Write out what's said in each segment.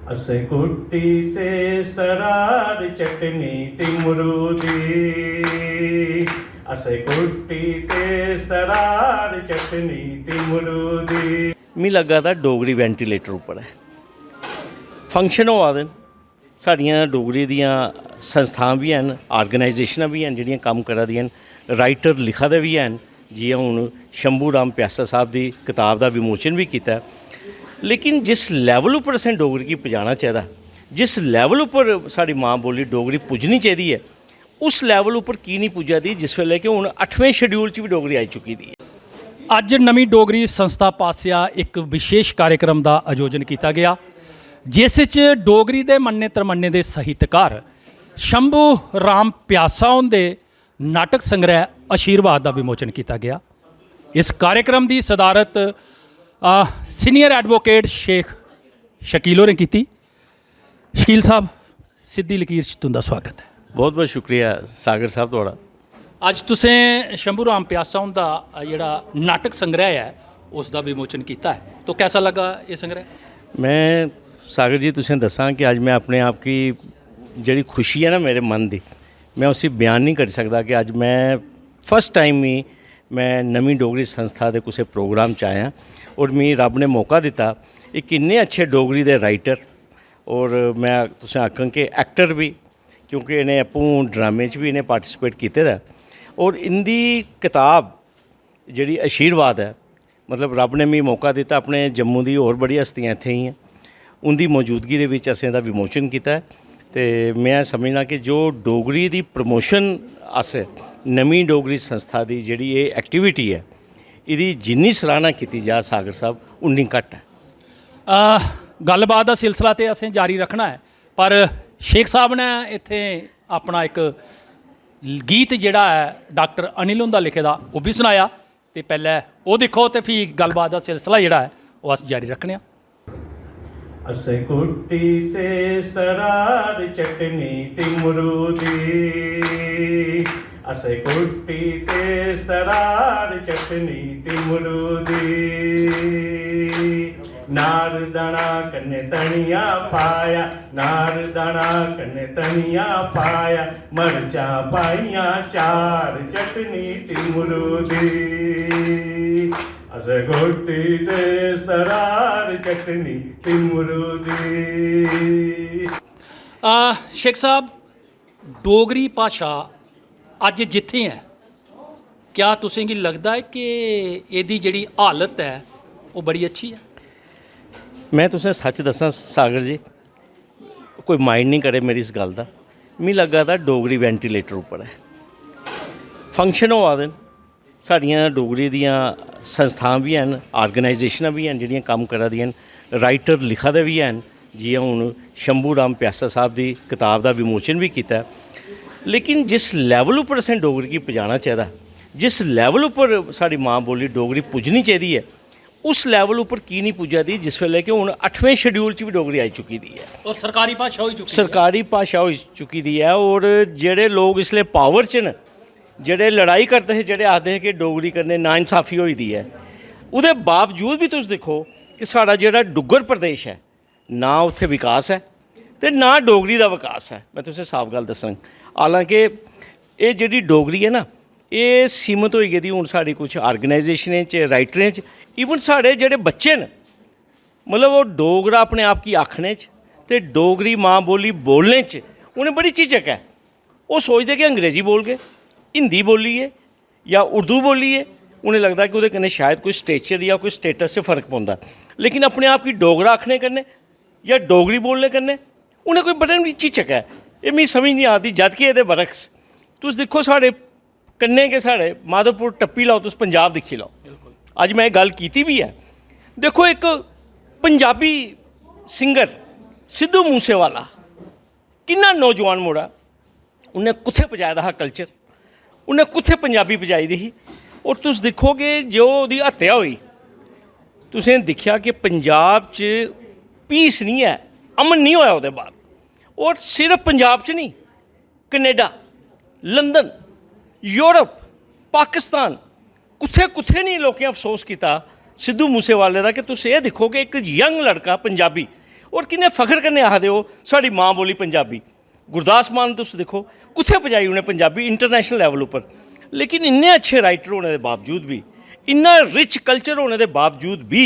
असे कुट्टी तेज तरार चटनी तिमरूदी असे कुट्टी तेज तरार चटनी तिमरूदी। मी लग्गा दा डोगरी वेंटीलेटर उप्पर है फंक्शन होआ दे न साड़ियां डोगरी दियां संस्थां भी हैन आर्गेनाइजेशनां भी हैन जिहड़ियां कम्म करा दियां न राइटर लिखा दे भी हैन जियां हुण शंभू राम प्यासा साहब दी किताब दा विमोचन भी कीता लेकिन जिस लैवल उप्पर असें डोगरी गी पुजाना चाहिदा जिस लैवल उप्पर साड़ी मां बोली डोगरी पुज्जनी चाहिदी है उस लैवल उप्पर की नहीं पुज्जा दी जिस वेले कि हुण 8वें शेड्यूल च भी डोगरी आई चुकी दी है। ਅੱਜ ਨਵੀਂ ਡੋਗਰੀ ਸੰਸਥਾ ਪਾਸਿਆ ਇੱਕ ਵਿਸ਼ੇਸ਼ ਕਾਰਜਕ੍ਰਮ ਦਾ ਆਯੋਜਨ ਕੀਤਾ ਗਿਆ ਜਿਸ ਵਿੱਚ ਡੋਗਰੀ ਦੇ ਮੰਨੇ ਤਰਮੰਨੇ ਦੇ ਸਾਹਿਤਕਾਰ ਸ਼ੰਭੂ ਰਾਮ ਪਿਆਸਾ ਦੇ ਨਾਟਕ ਸੰਗ੍ਰਹਿ ਆਸ਼ੀਰਵਾਦ ਦਾ ਵਿਮੋਚਨ ਕੀਤਾ ਗਿਆ। ਇਸ ਕਾਰਜਕ੍ਰਮ ਦੀ ਸਦਾਰਤ ਸੀਨੀਅਰ ਐਡਵੋਕੇਟ ਸ਼ੇਖ ਸ਼ਕੀਲ ਹੋਰਾਂ ਕੀਤੀ। ਸ਼ਕੀਲ ਸਾਹਿਬ ਸਿੱਧੀ ਲਕੀਰ 'ਚ ਤੁਹਾਡਾ ਸਵਾਗਤ ਹੈ। बहुत बहुत शुक्रिया सागर साहब थोड़ा। ਅੱਜ ਤੁਸੀਂ ਸ਼ੰਭੂ ਰਾਮ ਪਿਆਸਾ ਦਾ ਜਿਹੜਾ ਨਾਟਕ ਸੰਗ੍ਰਹਿ ਹੈ ਉਸ ਦਾ ਵਿਮੋਚਨ ਕੀਤਾ ਹੈ ਤਾਂ कैसा लगा ये संग्रह। मैं सागर जी तुसें दसां कि अज मैं अपने आप की जड़ी खुशी है ना मेरे मन की मैं उसी बयान नहीं कर सकता कि अज मैं फर्स्ट टाइम ही मैं नवीं डोगरी संस्था के किसी प्रोग्राम च आया और मी रब ने मौका दिता एक इन्ने अच्छे डोगरी के राइटर और मैं तुसें आखां कि एक्टर भी क्योंकि इन्हें अप्पूं ड्रामे च भी इन्हें पार्टिसिपेट कीते दा और इंदी किताब जिहड़ी आशीर्वाद है मतलब रब ने मी मौका दिता अपने जम्मू दी होर बड़ी हस्तियां इत्थे ही हैं उनकी मौजूदगी दे विच असें दा विमोचन किया तो मैं समझना कि जो डोगरी दी प्रमोशन आस्ते नवीं डोगरी संस्था दी जिहड़ी ये एक्टिविटी है इहदी जिन्नी सराहना की जा सागर साहब उन्नी घट है। ਗੱਲਬਾਤ ਦਾ ਸਿਲਸਿਲਾ ਤੇ ਅਸੀਂ ਜਾਰੀ ਰੱਖਣਾ ਹੈ ਪਰ ਸ਼ੇਖ ਸਾਹਿਬ ਨੇ ਇੱਥੇ ਆਪਣਾ ਇੱਕ ਗੀਤ ਜਿਹੜਾ ਹੈ ਡਾਕਟਰ ਅਨਿਲ ਹੁੰਦਾ ਲਿਖੇ ਦਾ ਉਹ ਵੀ ਸੁਣਾਇਆ ਤੇ ਪਹਿਲਾਂ ਉਹ ਦੇਖੋ ਤੇ ਫਿਰ ਗੱਲਬਾਤ ਦਾ ਸਿਲਸਿਲਾ ਜਿਹੜਾ ਹੈ ਉਹ ਅਸੀਂ ਜਾਰੀ ਰੱਖਣੇ ਆ। असे कुट्टी तेज तरार चटनी तिमरूदी असे कुट्टी तेज तरार चटनी तिमरूदी नार दाना कन्ने तनिया पाया नार दाना कन्ने तनिया पाया मरचा पाइया चार चटनी तिमरूदी असे कुट्टी तेज तरार चटनी तिमरूदी। ਸ਼ੇਖ ਸਾਹਿਬ ਡੋਗਰੀ ਭਾਸ਼ਾ ਅੱਜ ਜਿੱਥੇ ਹੈ ਕਿਆ ਤੁਸੀਂ ਕੀ ਲੱਗਦਾ ਹੈ ਕਿ ਇਹਦੀ ਜਿਹੜੀ ਹਾਲਤ ਹੈ ਉਹ ਬੜੀ ਅੱਛੀ ਹੈ। मैं तुसें सच दसां सागर जी कोई माइंड नहीं करे मेरी इस गल का मी लग्गा दा डोगरी वेंटीलेटर उप्पर है फंक्शन होआ दे न साड़ियां डोगरी दियां संस्थां भी हैन आर्गेनाइजेशनां भी हैन जिहड़ियां कम्म करा दियां न राइटर लिखा दे भी हैन जियां हुण शंभू राम प्यासा साहब की किताब का विमोचन भी किया लेकिन जिस लैवल उप्पर असें डोगरी गी पजाना चाहिदा जिस लैवल उप्पर साड़ी मां बोली डोगरी पुज्जनी चाहिदी है उस लैवल उपर की नहीं पुज्जा दी जिस वेले कि हुण 8वें शेड्यूल च भी डोगरी आई चुकी दी है और सरकारी भाषा हो चुकी सरकारी भाषा हो चुकी दी है और जेड़े लोग इसलिए पावर च न जेड़े लड़ाई करते हैं जेड़े आखते हैं कि डोगरी कन्नै नाइंसाफ़ी होई दी है उहदे बावजूद भी तुस देखो कि साड़ा जेड़ा डुग्गर प्रदेश है ना उत्थे विकास है ते ना डोगरी दा विकास है। मैं तुसें साफ गल दस्सां हालांकि ये जेह्ड़ी डोगरी है ना ये सीमत होई गेदी हुण साड़ी कुछ आर्गेनाइजेशनें च राइटरें च ईवन साढ़े जेह्ड़े बच्चे न मतलब वो डोगरा अपने आप की आखने च ते डोगरी मां बोली बोलने च उन्हें बड़ी झिझक है वो सोचते कि अंग्रेज़ी बोल गए हिंदी बोलिए या उर्दू बोलिए उन्हें लगता कि वो कन्नै शायद कोई स्टेचर या कोई स्टेटस से फ़र्क पौंदा लेकिन अपने आप की डोगरा आखने कन्नै या डोगरी बोलने कन्नै उन्हें कोई बड़ी झिझक है ये मिगी समझ नहीं आती जबकि ये बरक्स तुस दिक्खो साढ़े कन्नै के साढ़े माधोपुर टप्पी लाओ तुस पंजाब दिक्खी लाओ अज मैं गल कीती भी है देखो एक पंजाबी सिंगर सिद्धू मूसेवाला किन्ना नौजवान मुड़ा उन्हें कुत्थे पजाया हा कल्चर उन्हें कुत्थे पंजाबी पजाई दी ही और तुस दिक्खोगे जो ओहदी हत्या हुई तुसें दिक्खिया कि पंजाब च पीस नहीं है अमन नहीं होया ओहदे बाद और सिर्फ पंजाब च नहीं कनेडा लंदन यूरोप पाकिस्तान कुत्थे कुत्थे नहीं लोकें अफसोस किया सिद्धू मूसेवाले का कि तुम ये देखो कि एक यंग लड़का पंजाबी और किन्ने फखर कन्नै आखदे हो साड़ी मां बोली पंजाबी। गुरदास मान तुस देखो कुत्थै पजाई उ'नें पंजाबी इंटरनेशनल लैवल उप्पर। लेकिन इन्ने अच्छे राइटर होने के बावजूद भी, इन्ना रिच कल्चर होने के बावजूद भी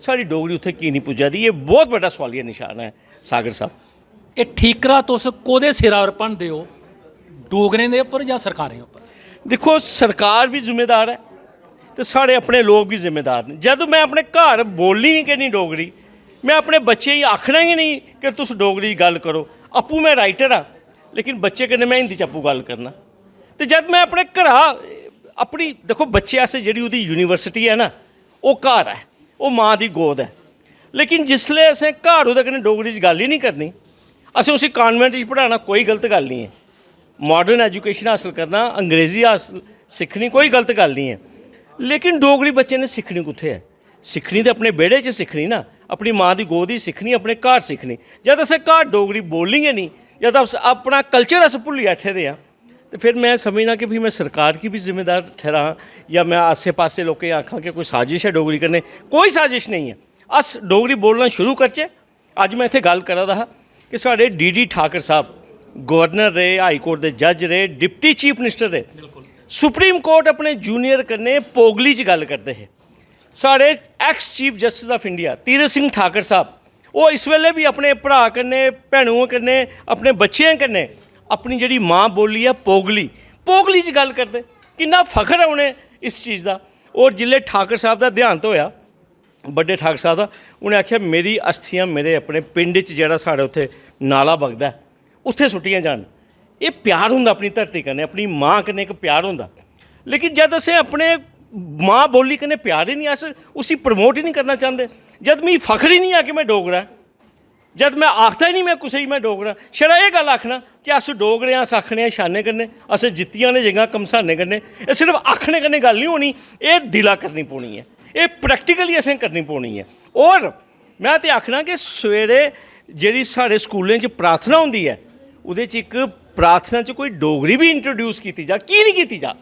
साड़ी डोगरी उत्थे की नहीं पुज्जा दी। ये बहुत बड़ा सवालिया निशान है सागर साहब। ये ठीकरा तुस कोदे सिरा पर भन्नदे हो, डोगरें दे उप्पर जां सरकारें उप्पर? देखो सरकार भी जिम्मेदार है तो साढ़े अपने लोग भी जिम्मेदार ने। जब मैं अपने घर बोलनी ही कि नहीं डोगरी, मैं अपने बच्चे ही आखना ही नहीं कि तुस डोगरी गल करो। आपूं मैं राइटर हाँ लेकिन बच्चे कन्नै मैं हिंदी च आपूं गल करना। तो जब मैं अपने घरा अपनी देखो बच्चे आस्तै जेह्ड़ी ओह्दी यूनिवर्सिटी है ना, वो घर है, वो मां दी गोद है। लेकिन जिसले असें घर ओह्दे कन्नै डोगरी च गल ही नहीं करनी, असें उसी कॉन्वेंट च पढ़ाना, कोई गलत गल नहीं है। मॉडर्न एजुकेशन हासल करना, अंग्रेजी हासल सिक्खनी, कोई गलत गल नहीं है। लेकिन डोगरी बच्चे ने सिक्खनी कुत्थे है? सिक्खनी तो अपने बेड़े च सिक्खनी ना, अपनी मां दी गोद ही सिक्खनी, अपने घर सिक्खनी। जब असें घर डोगरी बोलनी गै नहीं, जब अस अपना कल्चर अस भुल्ली बैठे दे आं, तो फिर मैं समझना कि भी मैं सरकार की भी जिम्मेदार ठहरा, या मैं आसे पासे लोकें आखां कि कोई साजिश है डोगरी कन्नै। कोई साजिश नहीं है। अस डोगरी बोलना शुरू करचै। अज मैं इत्थे गल करा दा हा कि साढ़े डी ठाकर साहब गवर्नर रहे, हाई कोर्ट के जज रहे, डिप्टी चीफ मिनिस्टर रहे, सुप्रीम कोर्ट अपने जूनियर कन्नै पोगली च गल करते हैं। साढ़े ex chief justice of India Tirath Singh Thakur साहब, वो इस वेले भी अपने भरा कन्नै, भैनों कन्नै, अपने बच्चें कन्नै अपनी जिहड़ी मां बोली है पोगली च गल करदे। किन्ना फखर है उन्हें इस चीज़ का। और जिल्ले ठाकर साहब का देहांत होया, बड्डे ठाकर साहब का, उन्हें आख्या मेरी अस्थियां मेरे अपने पिंड च जेहड़ा साढ़े उत्थे नाला बगदा है उत्थे सुट्टियां जान। ये प्यार हुंदा अपनी धरती कन्नै, अपनी मां कन्नै एक प्यार हुंदा। लेकिन जद असें अपने मां बोली कन्नै प्यार ही नहीं, अस उसी प्रमोट ही नहीं करना चाहते। जद मिगी फखर ही नहीं है कि मैं डोगरा, जद मैं आखता ही नहीं मैं कुसै मैं डोगरा, छड़ा ये गल आखना कि अस डोगरे अस आखने शाने कन्नै, अस जित्तियां ने जगह घमसाने कन्नै। ये सिर्फ आखने कन्नै गल नहीं होनी, ये दिला करनी पौनी है, ये प्रैक्टिकली असें करनी पौनी है। और मैं तो आखना कि सवेरे जेह्ड़ी साढ़े स्कूलें च प्रार्थना होंदी है, उहदे च एक प्रार्थना च कोई डोगरी भी इंट्रोड्यूस की जा। की नहीं की जा?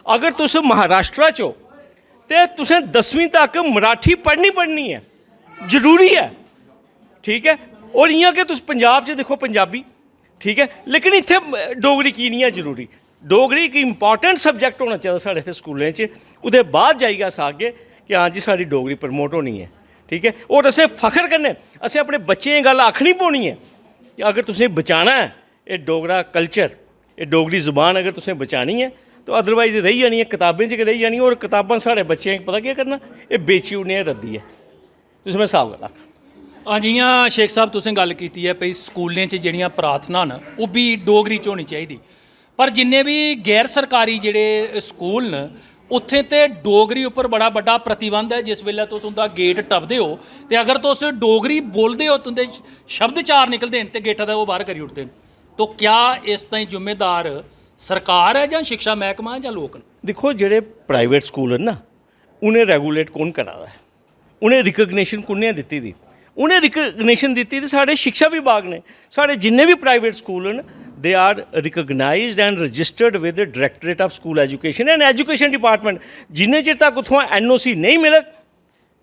अगर तुस महाराष्ट्र च हो तो तुसें 10वीं तक मराठी पढ़नी है, जरूरी है, ठीक है। और इ'यां कि तुस पंजाब च देखो पंजाबी, ठीक है। लेकिन इत्थे डोगरी की नहीं है जरूरी? डोगरी एक इंपॉर्टेंट सबजैक्ट होना चाहिए साढ़े इत्थे स्कूलें च। उहदे बाद जाइयै अस आखगे कि हाँ जी साड़ी डोगरी प्रमोट होनी है, ठीक है। और असें फखर कन्नै असें अपने बच्चें गी गल आखनी पौनी है कि अगर तुसें बचाना है ये डोगरा कल्चर, ये डोगरी जुबान अगर तुसें बचानी है तो अदरवाइज रही जानी है, किताबें च रही जानी। और किताबां साढ़े बच्चें गी पता केह् करना, ये बेची ओड़नियां रद्दी है। तुसें मैं हिसाब गल्ल आख। हाँ जियां शेख साहब तुसें गल कीती है भई स्कूलें च जेह्ड़ियां प्रार्थना न ओह् भी डोगरी च होनी चाहिदी, पर जिन्ने भी गैर सरकारी जेह्ड़े स्कूल न उत्थे ते डोगरी उप्पर बड़ा बड्डा प्रतिबंध है। जिस वेल्लै तुस उंदा गेट टपदे हो ते अगर तुस डोगरी बोलदे हो तुंदे शब्द चार निकलदे न ते गेटा दा ओह् बाहर करी ओड़दे न। तो क्या इस ताईं जिम्मेदार सरकार है जां शिक्षा मैह्कमा है जां लोक न? दिक्खो जेह्ड़े प्राइवेट स्कूल न ना, उ'नें रेगूलेट कौन करा दा है? उ'नें रिकग्निशन कु'न्नै दित्ती दी? उ'नें रिकग्निशन दित्ती दी साढ़े शिक्षा विभाग ने। साढ़े जिन्ने भी प्राइवेट स्कूल न they are recognised and registered with the directorate of school education and education department. जिन्ने चिर तक उत्थुआं NOC नहीं मिलग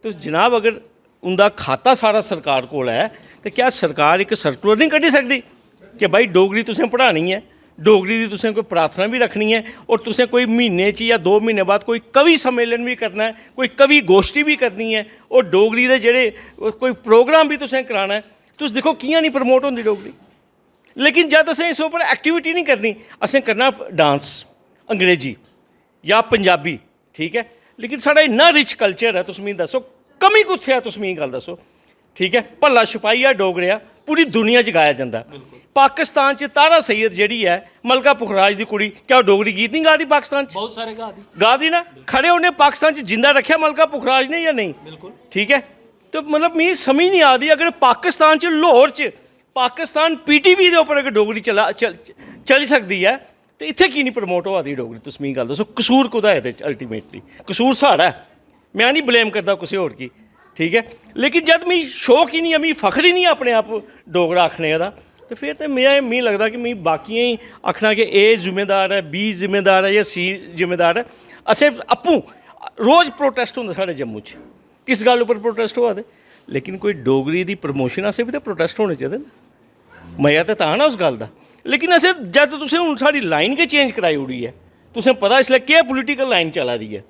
तो जनाब अगर उंदा खाता सारा सरकार कोल है तो क्या सरकार एक सर्कुलर नहीं कड्ढी सकदी कि भाई डोगरी तुसें पढ़ानी है, डोगरी दी तुसें कोई प्रार्थना भी रखनी है, और तुसें कोई महीने च या 2 महीने बाद कोई कवि सम्मेलन भी करना है, कोई कवि गोष्ठी भी करनी है, और डोगरी दे जेह्ड़े कोई प्रोग्राम भी तुसें कराना है। तुस दिक्खो कि'यां नहीं प्रमोट होंदी डोगरी। लेकिन जद असें इस उप्पर एक्टिविटी नहीं करनी, असें करना डांस अंग्रेजी या पंजाबी, ठीक है। लेकिन साढ़ा इन्ना रिच कल्चर है, तुस मिगी दस्सो कमी कुत्थे है? तुस मिगी गल दस्सो, ठीक है। भला छपाईया डोगरेआ पूरी दुनिया च गाया जंदा। पाकिस्तान च तारा सैयद जेह्ड़ी है मलका पुखराज दी कुड़ी, क्या डोगरी गीत नहीं गा दी पाकिस्तान च? बहुत सारे गा दी ना। खड़े उन्हें पाकिस्तान च जिंदा रखेआ मलका पुखराज ने या नहीं? बिल्कुल, ठीक है। तो मतलब मिगी समझ नहीं आती, अगर पाकिस्तान च लाहौर च पाकिस्तान PTV दे उप्पर अगर डोगरी चली सकदी है तो इत्थे की नहीं प्रमोट होआ दी डोगरी? तुस मिगी गल दस्सो कसूर कोह्दा है? अल्टीमेटली कसूर साढ़ा है। मैं नहीं ब्लेम करता कुसै होर गी, ठीक है। लेकिन जब मिगी शौक ही नहीं है, मिगी फखर ही नहीं है अपने आप डोगरा आखने का, तो फिर तो मिगी लगदा कि मिगी बाकियें ही आखना कि ए जिम्मेदार है, B जिम्मेदार है या C जिम्मेदार है। असें आपूं रोज़ प्रोटेस्ट होंदे साढ़े जम्मू च। किस गल्ल उप्पर प्रोटेस्ट होआ दे? लेकिन कोई डोगरी दी प्रमोशन आस्तै भी तो प्रोटेस्ट होने चाहिए ना। मज़ा तो तां ना उस गल दा। लेकिन असें जद तुसें हुन साढ़ी लाइन गै चेंज कराई ओड़ी है, तुसें पता इसलै केह् पोलिटिकल लाइन चला दी है,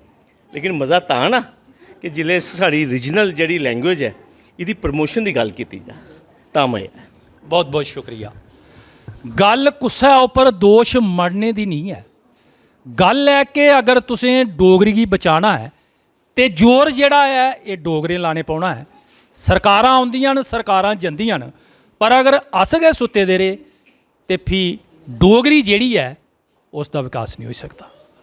लेकिन मज़ा तां ना कि जिसलै साढ़ी रीजनल जेह्ड़ी लैंग्वेज है ਇਹਦੀ प्रमोशन की गल की जा तां मज़ा है। बहुत बहुत शुक्रिया। गल कुसै उप्पर दोष मढ़ने दी नहीं है, गल है कि अगर तुसें डोगरी गी बचाना है तो जोर जेड़ा है ये डोगरे लाने पौना है। सरकारां आउंदियां न, सरकारां जंदियां न, पर अगर अस गै सुत्ते दे रेह् ते फ्ही डोगरी जेह्ड़ी है उसका विकास नहीं हो सकता।